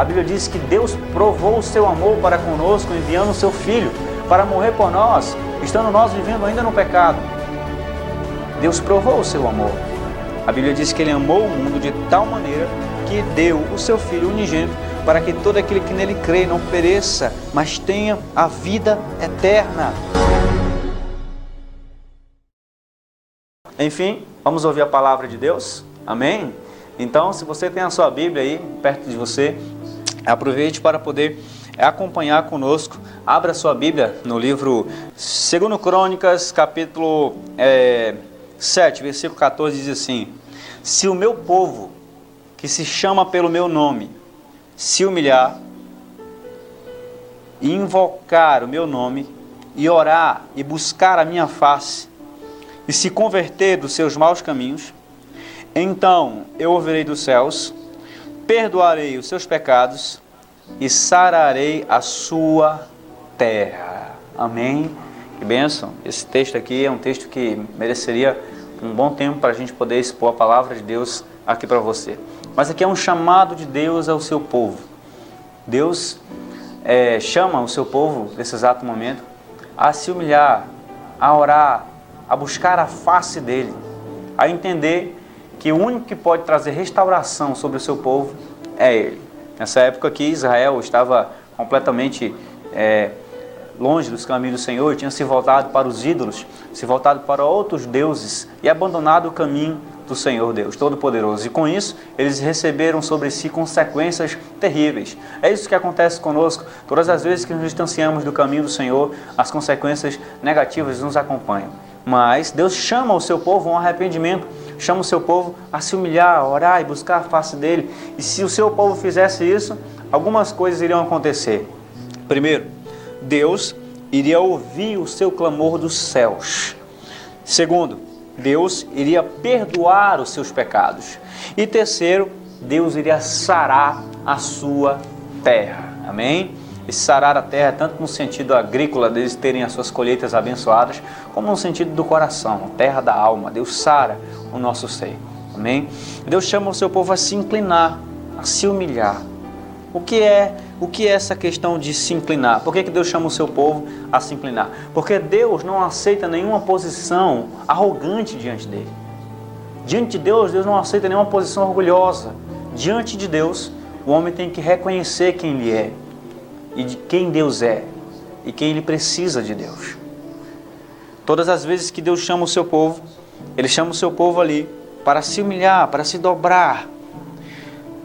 Bíblia diz que Deus provou o seu amor para conosco, enviando o seu Filho para morrer por nós, estando nós vivendo ainda no pecado. Deus provou o seu amor. A Bíblia diz que Ele amou o mundo de tal maneira que deu o seu Filho unigênito para que todo aquele que nele crê não pereça, mas tenha a vida eterna. Enfim, vamos ouvir a palavra de Deus? Amém? Então, se você tem a sua Bíblia aí perto de você, aproveite para poder acompanhar conosco. Abra sua Bíblia no livro 2 Crônicas, capítulo 7, versículo 14, diz assim: se o meu povo, que se chama pelo meu nome, se humilhar e invocar o meu nome, e orar e buscar a minha face, e se converter dos seus maus caminhos, então eu ouvirei dos céus, perdoarei os seus pecados e sararei a sua terra. Amém? Que bênção! Esse texto aqui é um texto que mereceria um bom tempo para a gente poder expor a palavra de Deus aqui para você. Mas aqui é um chamado de Deus ao seu povo. Deus chama o seu povo, nesse exato momento, a se humilhar, a orar, a buscar a face dele, a entender que o único que pode trazer restauração sobre o seu povo é ele. Nessa época aqui, Israel estava completamente longe dos caminhos do Senhor, tinha se voltado para os ídolos, se voltado para outros deuses e abandonado o caminho do Senhor Deus Todo-Poderoso. E com isso, eles receberam sobre si consequências terríveis. É isso que acontece conosco. Todas as vezes que nos distanciamos do caminho do Senhor, as consequências negativas nos acompanham. Mas Deus chama o seu povo a um arrependimento, chama o seu povo a se humilhar, a orar e buscar a face dele. E se o seu povo fizesse isso, algumas coisas iriam acontecer. Primeiro, Deus iria ouvir o seu clamor dos céus. Segundo, Deus iria perdoar os seus pecados. E terceiro, Deus iria sarar a sua terra. Amém? E sarar a terra tanto no sentido agrícola, deles terem as suas colheitas abençoadas, como no sentido do coração, terra da alma. Deus sara o nosso ser. Amém? Deus chama o seu povo a se inclinar, a se humilhar. O que é essa questão de se inclinar? Por que Deus chama o seu povo a se inclinar? Porque Deus não aceita nenhuma posição arrogante diante dele. Diante de Deus, Deus não aceita nenhuma posição orgulhosa. Diante de Deus, o homem tem que reconhecer quem ele é, e de quem Deus é, e quem ele precisa de Deus. Todas as vezes que Deus chama o seu povo, Ele chama o seu povo ali para se humilhar, para se dobrar.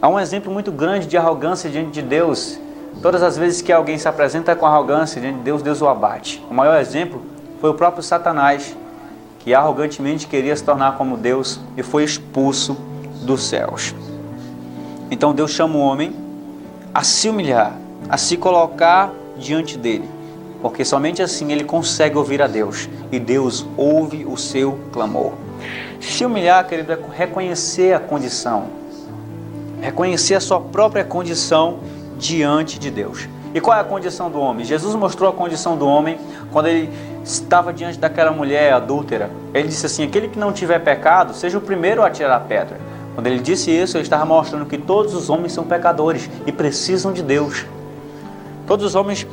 Há um exemplo muito grande de arrogância diante de Deus. Todas as vezes que alguém se apresenta com arrogância diante de Deus, Deus o abate. O maior exemplo foi o próprio Satanás, que arrogantemente queria se tornar como Deus e foi expulso dos céus. Então Deus chama o homem a se humilhar, a se colocar diante dele, porque somente assim ele consegue ouvir a Deus, e Deus ouve o seu clamor. Se humilhar, querido, é reconhecer a condição, reconhecer a sua própria condição diante de Deus. E qual é a condição do homem? Jesus mostrou a condição do homem quando ele estava diante daquela mulher adúltera. Ele disse assim: aquele que não tiver pecado, seja o primeiro a tirar a pedra. Quando ele disse isso, ele estava mostrando que todos os homens são pecadores e precisam de Deus. Todos os homens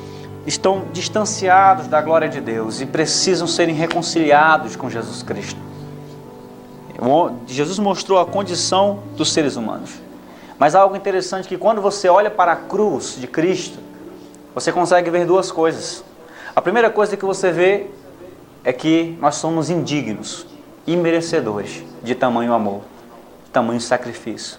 estão distanciados da glória de Deus e precisam serem reconciliados com Jesus Cristo. Jesus mostrou a condição dos seres humanos. Mas há algo interessante, que quando você olha para a cruz de Cristo, você consegue ver duas coisas. A primeira coisa que você vê é que nós somos indignos, imerecedores de tamanho amor, de tamanho sacrifício.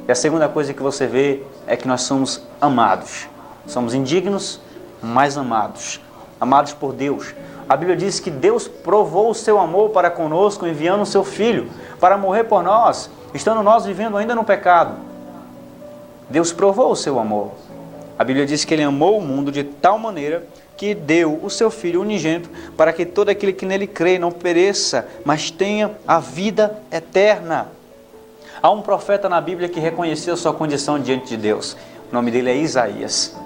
E a segunda coisa que você vê é que nós somos amados. Somos indignos, mas amados. Amados por Deus. A Bíblia diz que Deus provou o seu amor para conosco, enviando o seu Filho para morrer por nós, estando nós vivendo ainda no pecado. Deus provou o seu amor. A Bíblia diz que Ele amou o mundo de tal maneira que deu o seu Filho unigênito para que todo aquele que nele crê não pereça, mas tenha a vida eterna. Há um profeta na Bíblia que reconheceu sua condição diante de Deus. O nome dele é Isaías.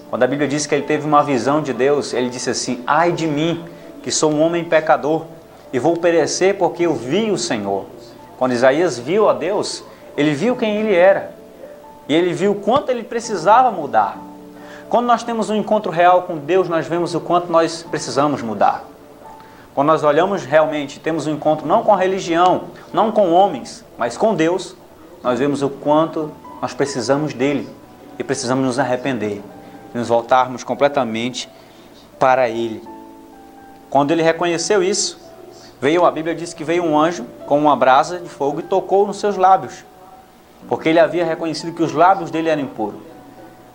Quando a Bíblia diz que ele teve uma visão de Deus, ele disse assim: ai de mim, que sou um homem pecador, e vou perecer porque eu vi o Senhor. Quando Isaías viu a Deus, ele viu quem ele era. E ele viu o quanto ele precisava mudar. Quando nós temos um encontro real com Deus, nós vemos o quanto nós precisamos mudar. Quando nós olhamos realmente, temos um encontro não com a religião, não com homens, mas com Deus, nós vemos o quanto nós precisamos dele e precisamos nos arrepender, nos voltarmos completamente para ele. Quando ele reconheceu isso, a Bíblia diz que veio um anjo com uma brasa de fogo e tocou nos seus lábios, porque ele havia reconhecido que os lábios dele eram impuros.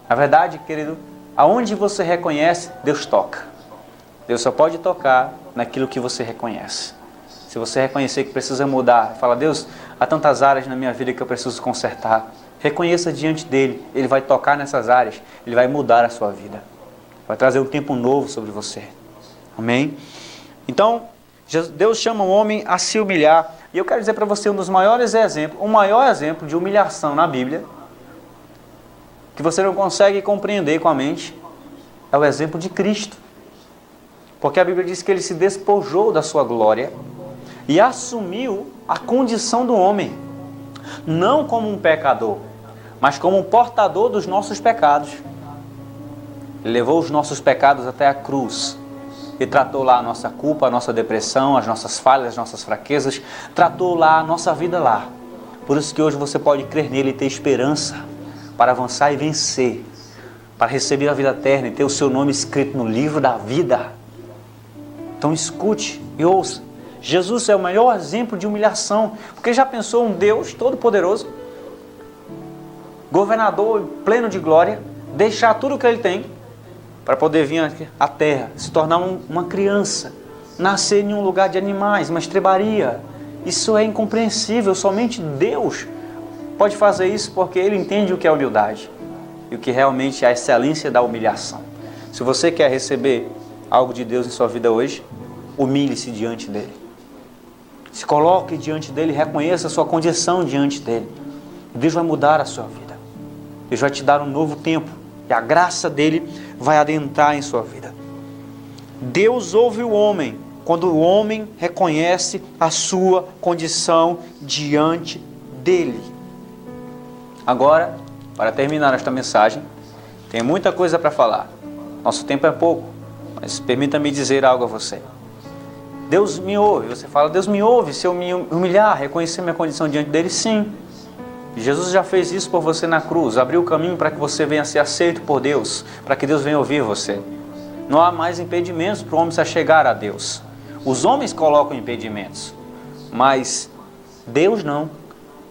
Na verdade, querido, aonde você reconhece, Deus toca. Deus só pode tocar naquilo que você reconhece. Se você reconhecer que precisa mudar, fala: Deus, há tantas áreas na minha vida que eu preciso consertar. Reconheça diante dele, ele vai tocar nessas áreas, ele vai mudar a sua vida. Vai trazer um tempo novo sobre você. Amém? Então, Deus chama o homem a se humilhar. E eu quero dizer para você um dos maiores exemplos, o maior exemplo de humilhação na Bíblia, que você não consegue compreender com a mente, é o exemplo de Cristo. Porque a Bíblia diz que ele se despojou da sua glória e assumiu a condição do homem, não como um pecador, mas como um portador dos nossos pecados. Ele levou os nossos pecados até a cruz e tratou lá a nossa culpa, a nossa depressão, as nossas falhas, as nossas fraquezas, tratou lá a nossa vida lá. Por isso que hoje você pode crer nele e ter esperança para avançar e vencer, para receber a vida eterna e ter o seu nome escrito no livro da vida. Então escute e ouça. Jesus é o maior exemplo de humilhação, porque já pensou um Deus todo-poderoso, governador pleno de glória, deixar tudo o que ele tem para poder vir aqui à terra, se tornar uma criança, nascer em um lugar de animais, uma estrebaria. Isso é incompreensível, somente Deus pode fazer isso, porque ele entende o que é humildade e o que realmente é a excelência da humilhação. Se você quer receber algo de Deus em sua vida hoje, humilhe-se diante dele. Se coloque diante dele, reconheça a sua condição diante dele. Deus vai mudar a sua vida. Deus vai te dar um novo tempo e a graça dele vai adentrar em sua vida. Deus ouve o homem quando o homem reconhece a sua condição diante dele. Agora, para terminar esta mensagem, tem muita coisa para falar. Nosso tempo é pouco, mas permita-me dizer algo a você. Deus me ouve. Você fala: Deus me ouve se eu me humilhar, reconhecer minha condição diante dele? Sim. Jesus já fez isso por você na cruz, abriu o caminho para que você venha ser aceito por Deus, para que Deus venha ouvir você. Não há mais impedimentos para o homem se chegar a Deus. Os homens colocam impedimentos, mas Deus não.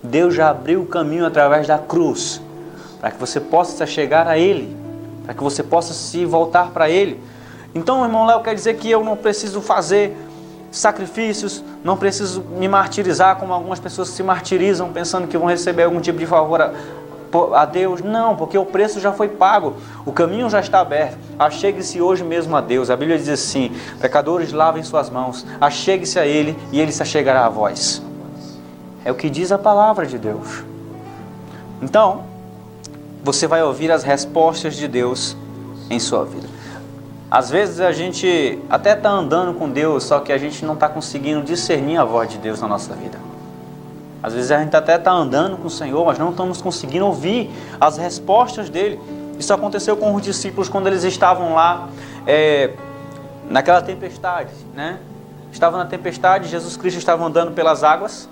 Deus já abriu o caminho através da cruz, para que você possa se chegar a Ele, para que você possa se voltar para Ele. Então, irmão Léo, quer dizer que eu não preciso fazer sacrifícios, não preciso me martirizar como algumas pessoas se martirizam pensando que vão receber algum tipo de favor a Deus? Não, porque o preço já foi pago, o caminho já está aberto. Achegue-se hoje mesmo a Deus. A Bíblia diz assim: pecadores, lavem suas mãos, achegue-se a Ele e Ele se achegará a vós. É o que diz a palavra de Deus. Então, você vai ouvir as respostas de Deus em sua vida. Às vezes a gente até está andando com Deus, só que a gente não está conseguindo discernir a voz de Deus na nossa vida. Às vezes a gente até está andando com o Senhor, mas não estamos conseguindo ouvir as respostas dele. Isso aconteceu com os discípulos quando eles estavam lá naquela tempestade, né? Estavam na tempestade, Jesus Cristo estava andando pelas águas,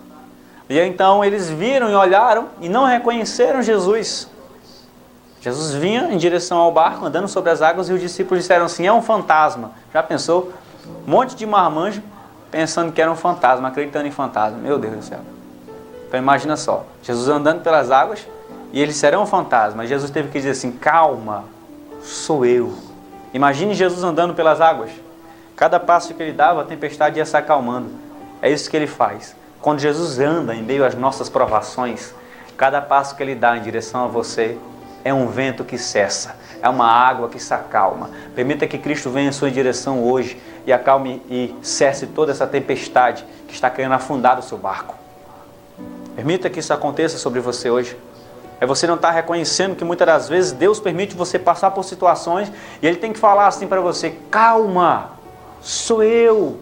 e então eles viram e olharam e não reconheceram Jesus. Jesus vinha em direção ao barco, andando sobre as águas, e os discípulos disseram assim: é um fantasma. Já pensou? Um monte de marmanjo pensando que era um fantasma, acreditando em fantasma. Meu Deus do céu. Então imagina só, Jesus andando pelas águas, e eles disseram: é um fantasma. E Jesus teve que dizer assim: calma, sou eu. Imagine Jesus andando pelas águas. Cada passo que ele dava, a tempestade ia se acalmando. É isso que ele faz. Quando Jesus anda em meio às nossas provações, cada passo que ele dá em direção a você, é um vento que cessa, é uma água que se acalma. Permita que Cristo venha em sua direção hoje e acalme e cesse toda essa tempestade que está querendo afundar o seu barco. Permita que isso aconteça sobre você hoje. É você não estar reconhecendo que muitas das vezes Deus permite você passar por situações e Ele tem que falar assim para você: calma, sou eu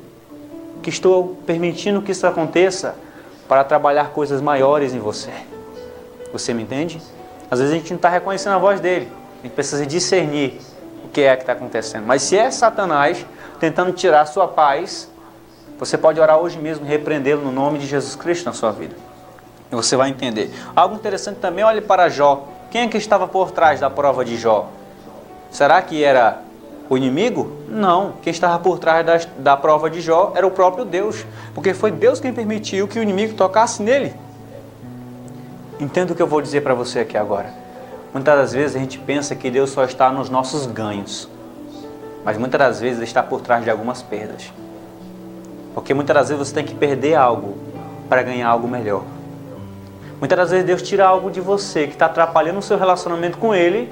que estou permitindo que isso aconteça para trabalhar coisas maiores em você. Você me entende? Às vezes a gente não está reconhecendo a voz dele. A gente precisa discernir o que é que está acontecendo. Mas se é Satanás tentando tirar a sua paz, você pode orar hoje mesmo e repreendê-lo no nome de Jesus Cristo na sua vida. E você vai entender. Algo interessante também, olhe para Jó. Quem é que estava por trás da prova de Jó? Será que era o inimigo? Não. Quem estava por trás da prova de Jó era o próprio Deus. Porque foi Deus quem permitiu que o inimigo tocasse nele. Entenda o que eu vou dizer para você aqui agora. Muitas das vezes a gente pensa que Deus só está nos nossos ganhos. Mas muitas das vezes Ele está por trás de algumas perdas. Porque muitas das vezes você tem que perder algo para ganhar algo melhor. Muitas das vezes Deus tira algo de você que está atrapalhando o seu relacionamento com Ele,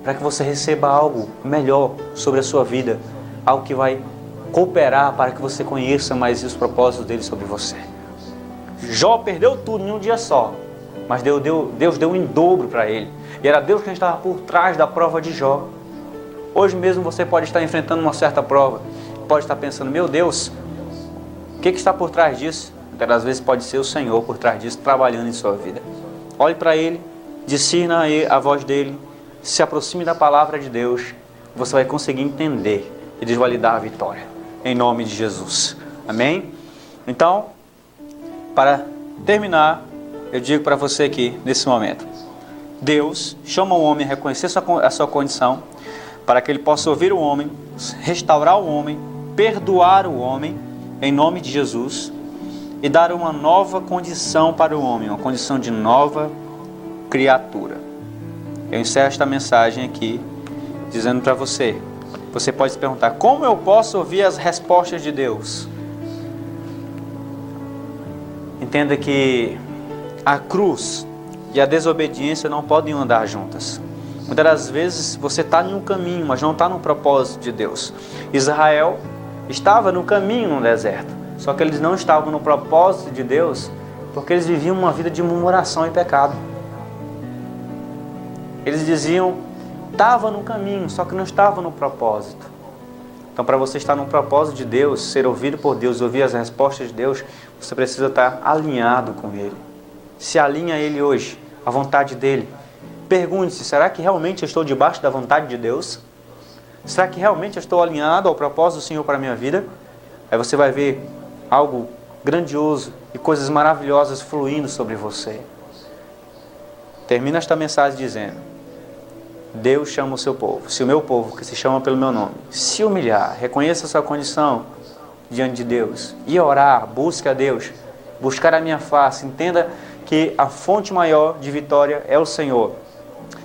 para que você receba algo melhor sobre a sua vida. Algo que vai cooperar para que você conheça mais os propósitos dele sobre você. Jó perdeu tudo em um dia só, mas Deus deu em dobro para ele. E era Deus quem estava por trás da prova de Jó. Hoje mesmo você pode estar enfrentando uma certa prova, pode estar pensando, meu Deus, o que está por trás disso? Muitas das vezes pode ser o Senhor por trás disso, trabalhando em sua vida. Olhe para Ele, discirna a voz dEle, se aproxime da palavra de Deus, você vai conseguir entender e Deus vai lhe dar a vitória. Em nome de Jesus. Amém? Então, para terminar, eu digo para você aqui, nesse momento, Deus chama o homem a reconhecer a sua condição, para que ele possa ouvir o homem, restaurar o homem, perdoar o homem, em nome de Jesus, e dar uma nova condição para o homem, uma condição de nova criatura. Eu encerro esta mensagem aqui, dizendo para você, você pode se perguntar, como eu posso ouvir as respostas de Deus? Entenda que a cruz e a desobediência não podem andar juntas. Muitas das vezes você está em um caminho, mas não está no propósito de Deus. Israel estava no caminho no deserto, só que eles não estavam no propósito de Deus, porque eles viviam uma vida de murmuração e pecado. Eles diziam, estava no caminho, só que não estava no propósito. Então, para você estar no propósito de Deus, ser ouvido por Deus, ouvir as respostas de Deus, você precisa estar alinhado com Ele. Se alinha a Ele hoje, a vontade dEle. Pergunte-se, será que realmente eu estou debaixo da vontade de Deus? Será que realmente eu estou alinhado ao propósito do Senhor para a minha vida? Aí você vai ver algo grandioso e coisas maravilhosas fluindo sobre você. Termina esta mensagem dizendo, Deus chama o seu povo. Se o meu povo, que se chama pelo meu nome, se humilhar, reconheça a sua condição diante de Deus e orar, busque a Deus, buscar a minha face, entenda que a fonte maior de vitória é o Senhor.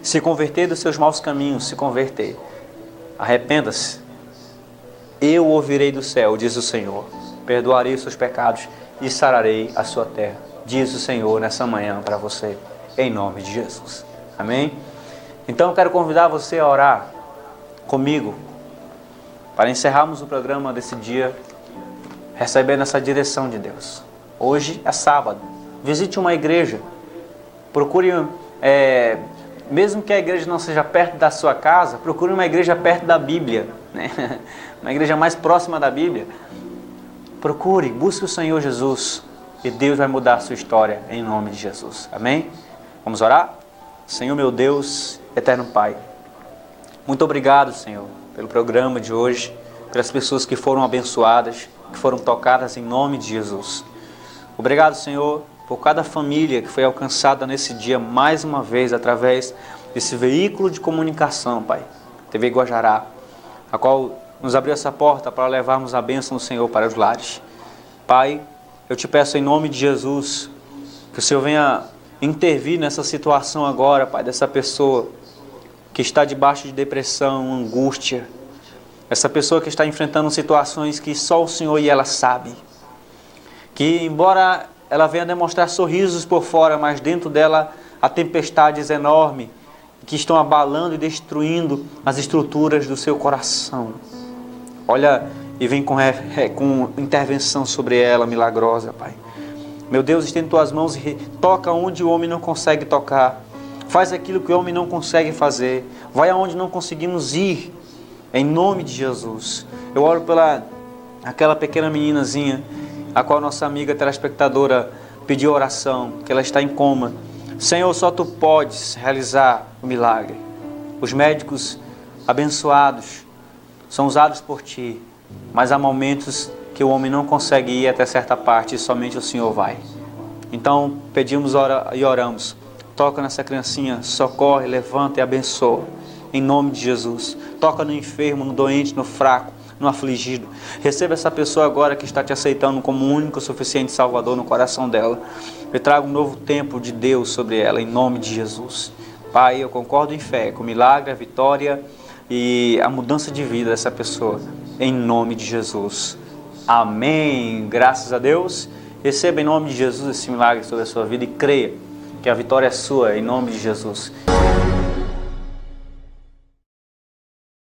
Se converter dos seus maus caminhos, se converter, arrependa-se. Eu ouvirei do céu, diz o Senhor, perdoarei os seus pecados e sararei a sua terra, diz o Senhor nessa manhã para você, em nome de Jesus. Amém? Então eu quero convidar você a orar comigo, para encerrarmos o programa desse dia, recebendo essa direção de Deus. Hoje é sábado, visite uma igreja, procure, mesmo que a igreja não seja perto da sua casa, procure uma igreja perto da Bíblia, né? Uma igreja mais próxima da Bíblia. Procure, busque o Senhor Jesus e Deus vai mudar a sua história em nome de Jesus. Amém? Vamos orar? Senhor meu Deus, eterno Pai, muito obrigado, Senhor, pelo programa de hoje, pelas pessoas que foram abençoadas, que foram tocadas em nome de Jesus. Obrigado, Senhor, por cada família que foi alcançada nesse dia mais uma vez através desse veículo de comunicação, Pai, TV Guajará, a qual nos abriu essa porta para levarmos a bênção do Senhor para os lares. Pai, eu te peço em nome de Jesus, que o Senhor venha intervir nessa situação agora, Pai, dessa pessoa que está debaixo de depressão, angústia, essa pessoa que está enfrentando situações que só o Senhor e ela sabe, que embora ela venha demonstrar sorrisos por fora, mas dentro dela há tempestades enormes que estão abalando e destruindo as estruturas do seu coração. Olha e vem com intervenção sobre ela milagrosa, Pai. Meu Deus, estende tuas mãos e toca onde o homem não consegue tocar. Faz aquilo que o homem não consegue fazer. Vai aonde não conseguimos ir. Em nome de Jesus. Eu oro pela aquela pequena meninazinha, a qual nossa amiga telespectadora pediu oração, que ela está em coma. Senhor, só Tu podes realizar o milagre. Os médicos abençoados são usados por Ti, mas há momentos que o homem não consegue ir até certa parte e somente o Senhor vai. Então pedimos e oramos. Toca nessa criancinha, socorre, levanta e abençoa. Em nome de Jesus. Toca no enfermo, no doente, no fraco, no afligido. Receba essa pessoa agora que está Te aceitando como único e suficiente Salvador no coração dela. E traga um novo tempo de Deus sobre ela, em nome de Jesus. Pai, eu concordo em fé com o milagre, a vitória e a mudança de vida dessa pessoa, em nome de Jesus. Amém. Graças a Deus. Receba em nome de Jesus esse milagre sobre a sua vida e creia que a vitória é sua, em nome de Jesus.